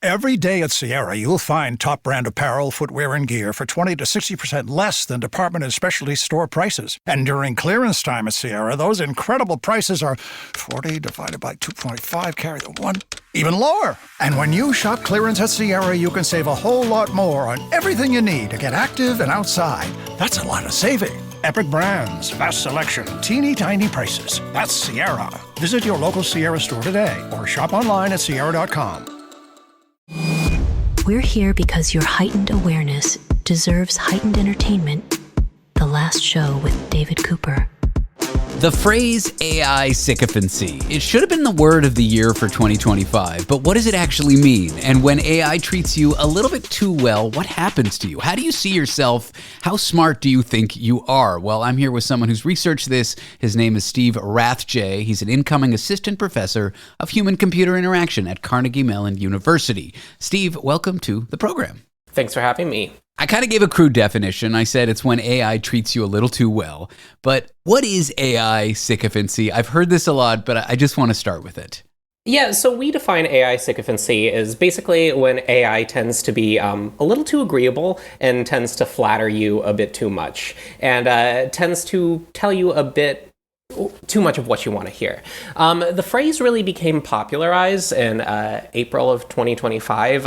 Every day at Sierra, you'll find top brand apparel, footwear, and gear for 20 to 60% less than department and specialty store prices. And during clearance time at Sierra, those incredible prices are 40 divided by 2.5, carry the 1, even lower. And when you shop clearance at Sierra, you can save a whole lot more on everything you need to get active and outside. That's a lot of saving. Epic brands, vast selection, teeny tiny prices. That's Sierra. Visit your local Sierra store today or shop online at sierra.com. We're here because your heightened awareness deserves heightened entertainment. The Last Show with David Cooper. The phrase AI sycophancy, it should have been the word of the year for 2025, but what does it actually mean? And when AI treats you a little bit too well, what happens to you? How do you see yourself? How smart do you think you are? Well, I'm here with someone who's researched this. His name is Steve Rathje. He's an incoming assistant professor of human-computer interaction at Carnegie Mellon University. Steve, welcome to the program. Thanks for having me. I kind of gave a crude definition. I said it's when AI treats you a little too well. But what is AI sycophancy? I've heard this a lot, but I just want to start with it. Yeah, so we define AI sycophancy as basically when AI tends to be a little too agreeable and tends to flatter you a bit too much and tends to tell you a bit too much of what you want to hear. The phrase really became popularized in April of 2025.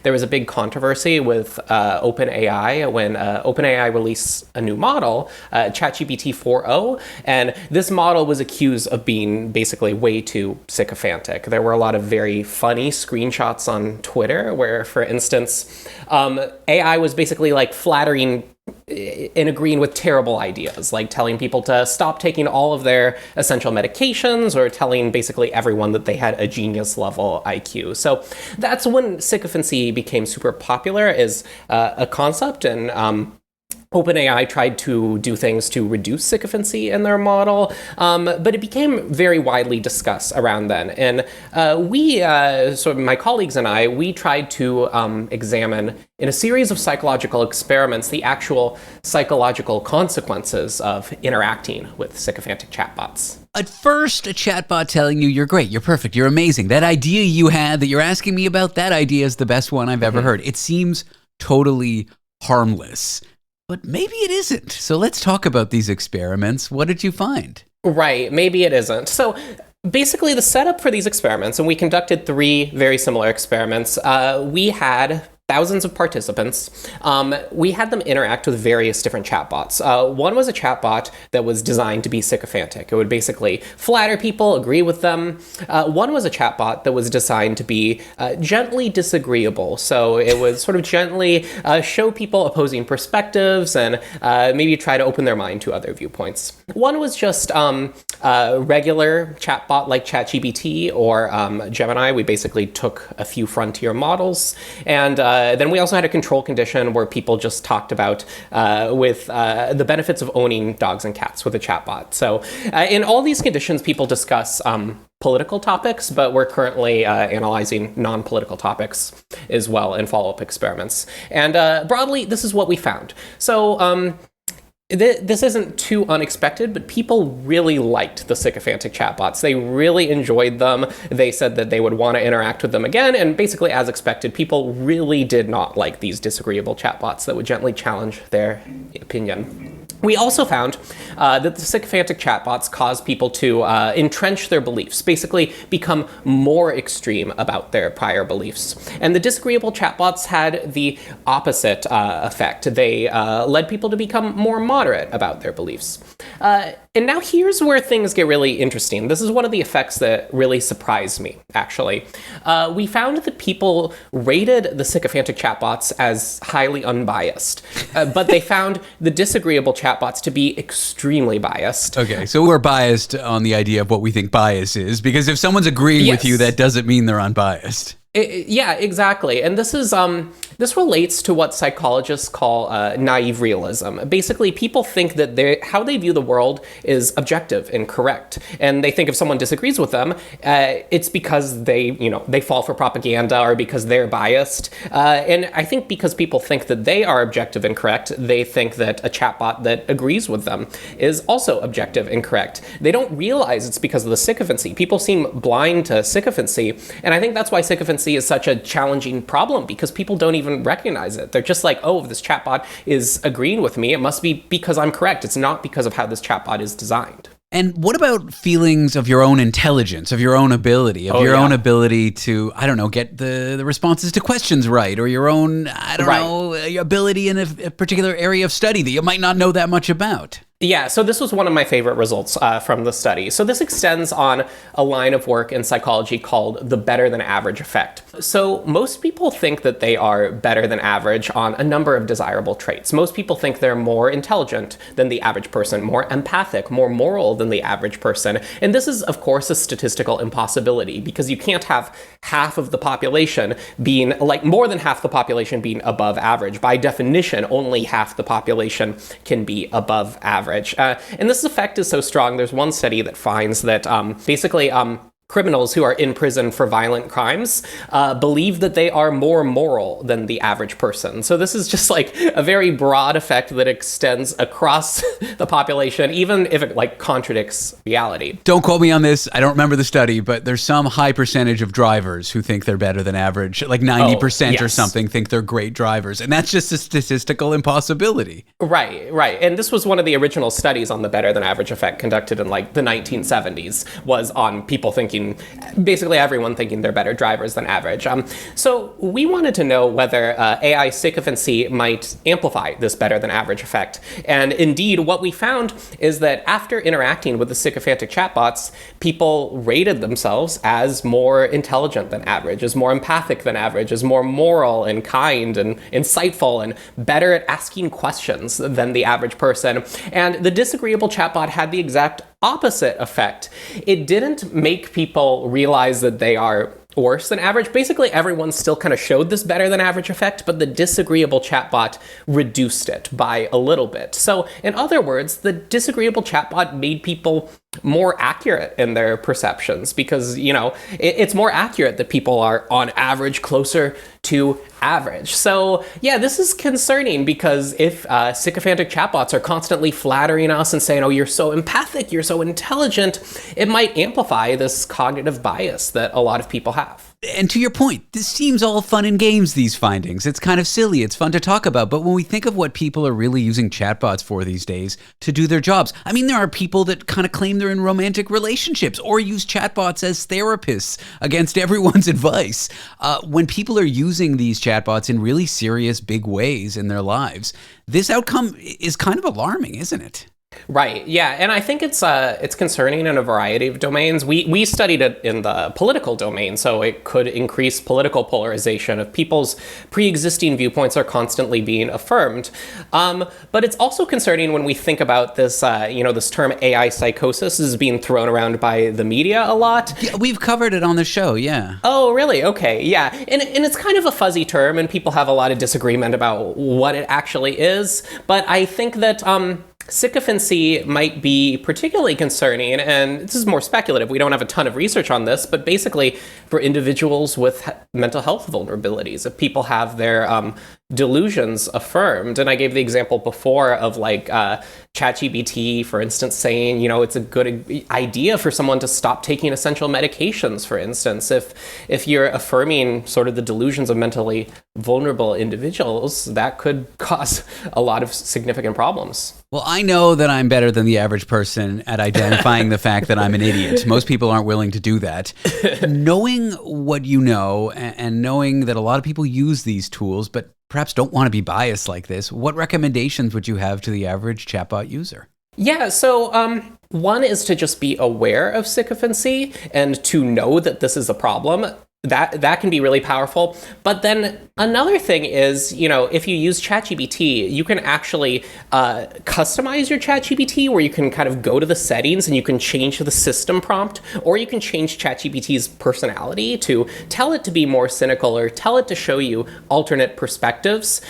There was a big controversy with OpenAI when OpenAI released a new model, ChatGPT 4.0, and this model was accused of being basically way too sycophantic. There were a lot of very funny screenshots on Twitter where, for instance, AI was basically like flattering and agreeing with terrible ideas, like telling people to stop taking all of their essential medications or telling basically everyone that they had a genius level IQ. So that's when sycophancy became super popular as a concept, and OpenAI tried to do things to reduce sycophancy in their model, but it became very widely discussed around then. And so my colleagues and I, we tried to examine in a series of psychological experiments the actual psychological consequences of interacting with sycophantic chatbots. At first, a chatbot telling you you're great, you're perfect, you're amazing. That idea you had that you're asking me about, that idea is the best one I've ever heard. It seems totally harmless. But maybe it isn't. So let's talk about these experiments. What did you find? Right, maybe it isn't. So basically the setup for these experiments, and we conducted 3 very similar experiments, we had thousands of participants. We had them interact with various different chatbots. One was a chatbot that was designed to be sycophantic. It would basically flatter people, agree with them. One was a chatbot that was designed to be gently disagreeable. So it would sort of gently show people opposing perspectives and maybe try to open their mind to other viewpoints. One was just a regular chatbot like ChatGPT or Gemini. We basically took a few frontier models, and then we also had a control condition where people just talked about with the benefits of owning dogs and cats with a chatbot. So in all these conditions, people discuss political topics, but we're currently analyzing non-political topics as well in follow-up experiments. And broadly, this is what we found. So this isn't too unexpected, but people really liked the sycophantic chatbots. They really enjoyed them. They said that they would want to interact with them again. And basically, as expected, people really did not like these disagreeable chatbots that would gently challenge their opinion. We also found that the sycophantic chatbots cause people to entrench their beliefs, basically become more extreme about their prior beliefs. And the disagreeable chatbots had the opposite effect. They led people to become more moderate about their beliefs. And now here's where things get really interesting. This is one of the effects that really surprised me, actually. We found that people rated the sycophantic chatbots as highly unbiased, but they found the disagreeable chatbots to be extremely biased. Okay, so we're biased on the idea of what we think bias is, because if someone's agreeing with you, that doesn't mean they're unbiased. Yeah, exactly. And this is This relates to what psychologists call naive realism. Basically, people think that how they view the world is objective and correct. And they think if someone disagrees with them, it's because they fall for propaganda or because they're biased. And I think because people think that they are objective and correct, they think that a chatbot that agrees with them is also objective and correct. They don't realize it's because of the sycophancy. People seem blind to sycophancy. And I think that's why sycophancy is such a challenging problem, because people don't even recognize it. They're just like, oh, if this chatbot is agreeing with me, it must be because I'm correct. It's not because of how this chatbot is designed. And what about feelings of your own intelligence, of your own ability, own ability to, I don't know, get the responses to questions right, or your own, your ability in a particular area of study that you might not know that much about? Yeah, so this was one of my favorite results from the study. So this extends on a line of work in psychology called the better than average effect. So most people think that they are better than average on a number of desirable traits. Most people think they're more intelligent than the average person, more empathic, more moral than the average person. And this is, of course, a statistical impossibility, because you can't have half of the population being, more than half the population being above average. By definition, only half the population can be above average. And this effect is so strong. There's one study that finds that criminals who are in prison for violent crimes believe that they are more moral than the average person. So this is just like a very broad effect that extends across the population, even if it contradicts reality. Don't quote me on this. I don't remember the study, but there's some high percentage of drivers who think they're better than average, like 90% or something think they're great drivers. And that's just a statistical impossibility. Right. And this was one of the original studies on the better than average effect conducted in the 1970s, was on people thinking, basically everyone thinking they're better drivers than average. So we wanted to know whether AI sycophancy might amplify this better than average effect. And indeed, what we found is that after interacting with the sycophantic chatbots, people rated themselves as more intelligent than average, as more empathic than average, as more moral and kind and insightful and better at asking questions than the average person. And the disagreeable chatbot had the exact opposite effect. It didn't make people realize that they are worse than average. Basically, everyone still kind of showed this better than average effect, but the disagreeable chatbot reduced it by a little bit. So in other words, the disagreeable chatbot made people more accurate in their perceptions, because, it's more accurate that people are on average closer to average. So yeah, this is concerning, because if sycophantic chatbots are constantly flattering us and saying, oh, you're so empathic, you're so intelligent, it might amplify this cognitive bias that a lot of people have. And to your point, this seems all fun and games, these findings. It's kind of silly. It's fun to talk about. But when we think of what people are really using chatbots for these days to do their jobs, I mean, there are people that kind of claim they're in romantic relationships or use chatbots as therapists against everyone's advice. When people are using these chatbots in really serious, big ways in their lives, this outcome is kind of alarming, isn't it? Right. Yeah. And I think it's concerning in a variety of domains. We studied it in the political domain, so it could increase political polarization if people's pre-existing viewpoints are constantly being affirmed. But it's also concerning when we think about this, this term AI psychosis is being thrown around by the media a lot. Yeah, we've covered it on the show. Yeah. Oh, really? Okay. Yeah. And it's kind of a fuzzy term, and people have a lot of disagreement about what it actually is. But I think that sycophancy might be particularly concerning, and this is more speculative. We don't have a ton of research on this, but basically for individuals with mental health vulnerabilities, if people have their delusions affirmed. And I gave the example before of ChatGPT, for instance, saying, it's a good idea for someone to stop taking essential medications, for instance. If you're affirming sort of the delusions of mentally vulnerable individuals, that could cause a lot of significant problems. Well, I know that I'm better than the average person at identifying the fact that I'm an idiot. Most people aren't willing to do that. Knowing what you know and knowing that a lot of people use these tools, but perhaps don't want to be biased like this, what recommendations would you have to the average chatbot user? Yeah, so one is to just be aware of sycophancy and to know that this is a problem. that can be really powerful. But then another thing is, if you use ChatGPT, you can actually customize your ChatGPT, where you can kind of go to the settings and you can change the system prompt, or you can change ChatGPT's personality to tell it to be more cynical or tell it to show you alternate perspectives.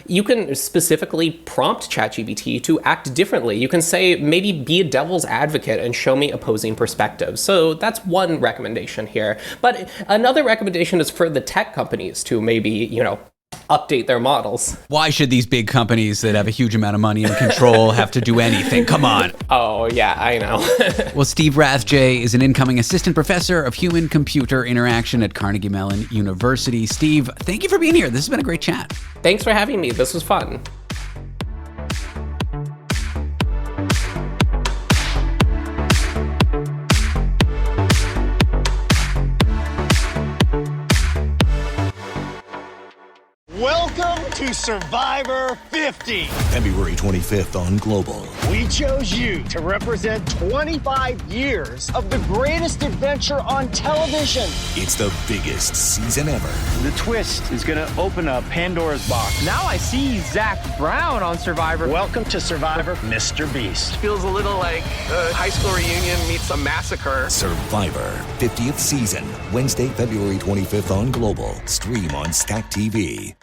You can specifically prompt ChatGPT to act differently. You can say, maybe be a devil's advocate and show me opposing perspectives. So that's one recommendation here. But another recommendation is for the tech companies to maybe, update their models. Why should these big companies that have a huge amount of money and control have to do anything? Come on. Oh, yeah, I know. Well, Steve Rathje is an incoming assistant professor of human-computer interaction at Carnegie Mellon University. Steve, thank you for being here. This has been a great chat. Thanks for having me. This was fun. Welcome to Survivor 50. February 25th on Global. We chose you to represent 25 years of the greatest adventure on television. It's the biggest season ever. The twist is going to open up Pandora's box. Now I see Zach Brown on Survivor. Welcome to Survivor, Mr. Beast. Feels a little like a high school reunion meets a massacre. Survivor 50th season, Wednesday, February 25th on Global. Stream on Stack TV.